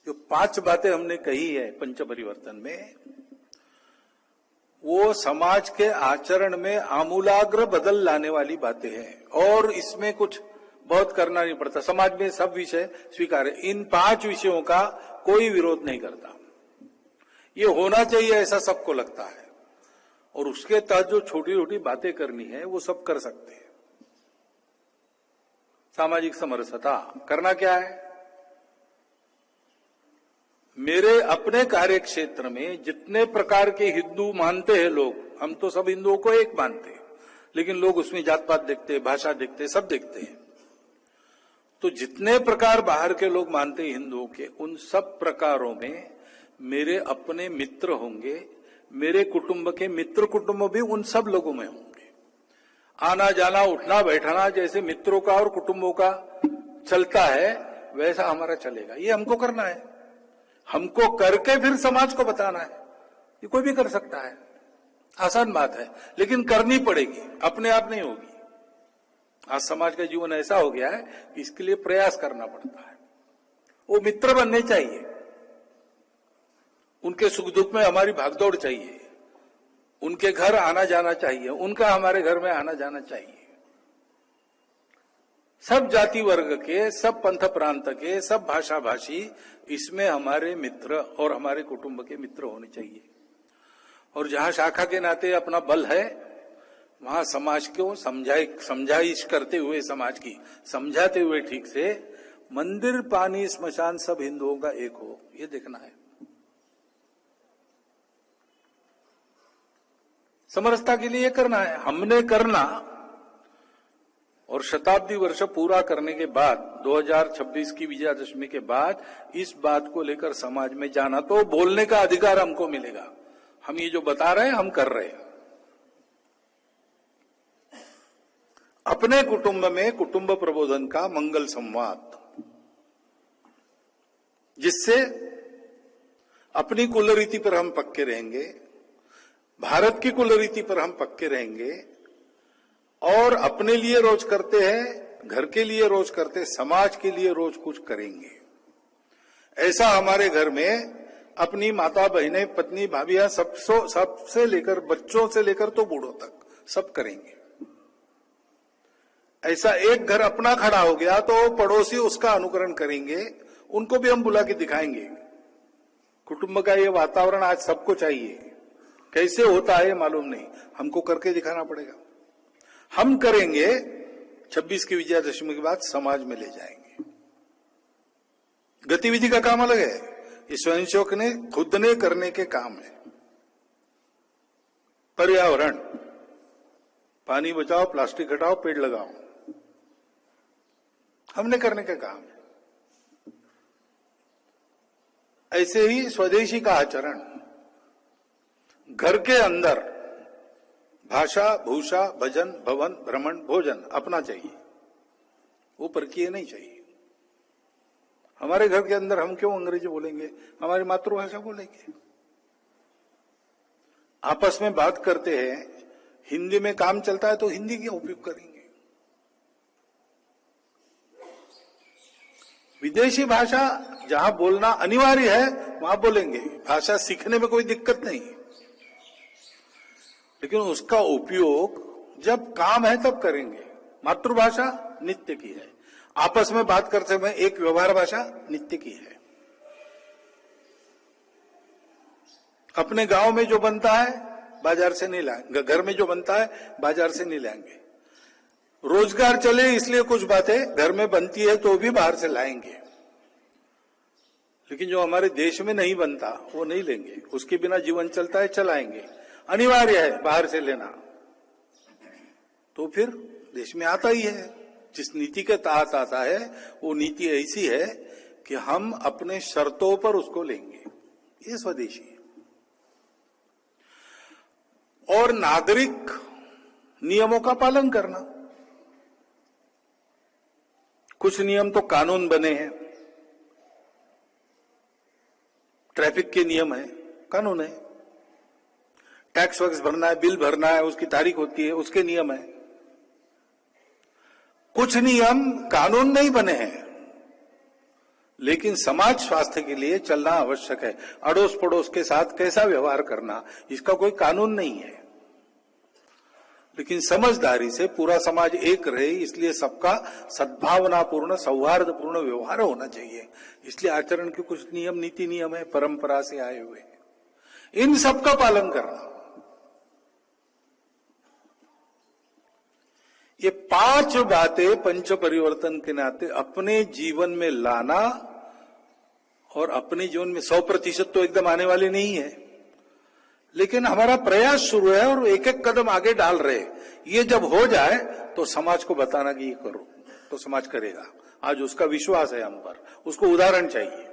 जो 5 बातें हमने कही है पंच परिवर्तन में, वो समाज के आचरण में आमूलाग्र बदल लाने वाली बातें हैं और इसमें कुछ बहुत करना नहीं पड़ता। समाज में सब विषय स्वीकार है। इन 5 विषयों का कोई विरोध नहीं करता। ये होना चाहिए ऐसा सबको लगता है और उसके तहत जो छोटी छोटी बातें करनी है वो सब कर सकते हैं। सामाजिक समरसता करना क्या है? मेरे अपने कार्य क्षेत्र में जितने प्रकार के हिंदू मानते हैं लोग, हम तो सब हिंदुओं को एक मानते हैं, लेकिन लोग उसमें जात पात देखते हैं, भाषा देखते हैं, सब देखते हैं। तो जितने प्रकार बाहर के लोग मानते हैं हिंदुओं के, उन सब प्रकारों में मेरे अपने मित्र होंगे, मेरे कुटुंब के मित्र कुटुंब भी उन सब लोगों में होंगे। आना जाना उठना बैठना जैसे मित्रों का और कुटुंबों का चलता है वैसा हमारा चलेगा। ये हमको करना है, हमको करके फिर समाज को बताना है। ये कोई भी कर सकता है, आसान बात है, लेकिन करनी पड़ेगी, अपने आप नहीं होगी। आज समाज का जीवन ऐसा हो गया है कि इसके लिए प्रयास करना पड़ता है। वो मित्र बनने चाहिए, उनके सुख दुख में हमारी भागदौड़ चाहिए, उनके घर आना जाना चाहिए, उनका हमारे घर में आना जाना चाहिए। सब जाति वर्ग के, सब पंथ प्रांत के, सब भाषा भाषी इसमें हमारे मित्र और हमारे कुटुंब के मित्र होने चाहिए। और जहां शाखा के नाते अपना बल है वहां समाज को समझाइश करते हुए, समाज की समझाते हुए ठीक से मंदिर पानी स्मशान सब हिंदुओं का एक हो, ये देखना है। समरसता के लिए करना है, हमने करना। और शताब्दी वर्ष पूरा करने के बाद 2026 की विजयादशमी के बाद इस बात को लेकर समाज में जाना, तो बोलने का अधिकार हमको मिलेगा। हम ये जो बता रहे हैं हम कर रहे हैं। अपने कुटुंब में कुटुंब प्रबोधन का मंगल संवाद, जिससे अपनी कुलरीति पर हम पक्के रहेंगे, भारत की कुलरीति पर हम पक्के रहेंगे और अपने लिए रोज करते हैं, घर के लिए रोज करते, समाज के लिए रोज कुछ करेंगे। ऐसा हमारे घर में अपनी माता बहनें पत्नी भाभियां सबसे लेकर बच्चों से लेकर तो बूढ़ों तक सब करेंगे। ऐसा एक घर अपना खड़ा हो गया तो पड़ोसी उसका अनुकरण करेंगे, उनको भी हम बुला के दिखाएंगे। कुटुंब का ये वातावरण आज सबको चाहिए। कैसे होता है मालूम नहीं, हमको करके दिखाना पड़ेगा। हम करेंगे, 26 की विजयादशमी के बाद समाज में ले जाएंगे। गतिविधि का काम अलग है, ये स्वयंसेवक ने खुद ने करने के काम है। पर्यावरण, पानी बचाओ, प्लास्टिक हटाओ, पेड़ लगाओ, हमने करने का काम है। ऐसे ही स्वदेशी का आचरण, घर के अंदर भाषा भूषा भजन भवन भ्रमण भोजन अपना चाहिए, वो परकीय नहीं चाहिए। हमारे घर के अंदर हम क्यों अंग्रेजी बोलेंगे, हमारी मातृभाषा बोलेंगे। आपस में बात करते हैं, हिंदी में काम चलता है तो हिंदी का उपयोग करेंगे। विदेशी भाषा जहां बोलना अनिवार्य है वहां बोलेंगे, भाषा सीखने में कोई दिक्कत नहीं, लेकिन उसका उपयोग जब काम है तब करेंगे। मातृभाषा नित्य की है, आपस में बात करते समय एक व्यवहार भाषा नित्य की है। अपने गांव में जो बनता है बाजार से नहीं लाएंगे, घर में जो बनता है बाजार से नहीं लाएंगे। रोजगार चले इसलिए कुछ बातें घर में बनती है तो भी बाहर से लाएंगे, लेकिन जो हमारे देश में नहीं बनता वो नहीं लेंगे। उसके बिना जीवन चलता है, चलाएंगे, अनिवार्य है बाहर से लेना, तो फिर देश में आता ही है। जिस नीति के तहत आता है वो नीति ऐसी है कि हम अपने शर्तों पर उसको लेंगे, ये स्वदेशी है। और नागरिक नियमों का पालन करना, कुछ नियम तो कानून बने हैं, ट्रैफिक के नियम है, कानून है। टैक्स वैक्स भरना है, बिल भरना है, उसकी तारीख होती है, उसके नियम है। कुछ नियम कानून नहीं बने हैं, लेकिन समाज स्वास्थ्य के लिए चलना आवश्यक है। अड़ोस पड़ोस के साथ कैसा व्यवहार करना, इसका कोई कानून नहीं है, लेकिन समझदारी से पूरा समाज एक रहे, इसलिए सबका सद्भावनापूर्ण सौहार्दपूर्ण व्यवहार होना चाहिए। इसलिए आचरण के कुछ नियम, नीति नियम है, परंपरा से आए हुए, इन सब का पालन करना। ये 5 बातें पंच परिवर्तन के नाते अपने जीवन में लाना, और अपने जीवन में 100% तो एकदम आने वाले नहीं है, लेकिन हमारा प्रयास शुरू है और एक एक कदम आगे डाल रहे। ये जब हो जाए तो समाज को बताना कि ये करो, तो समाज करेगा। आज उसका विश्वास है हम पर, उसको उदाहरण चाहिए।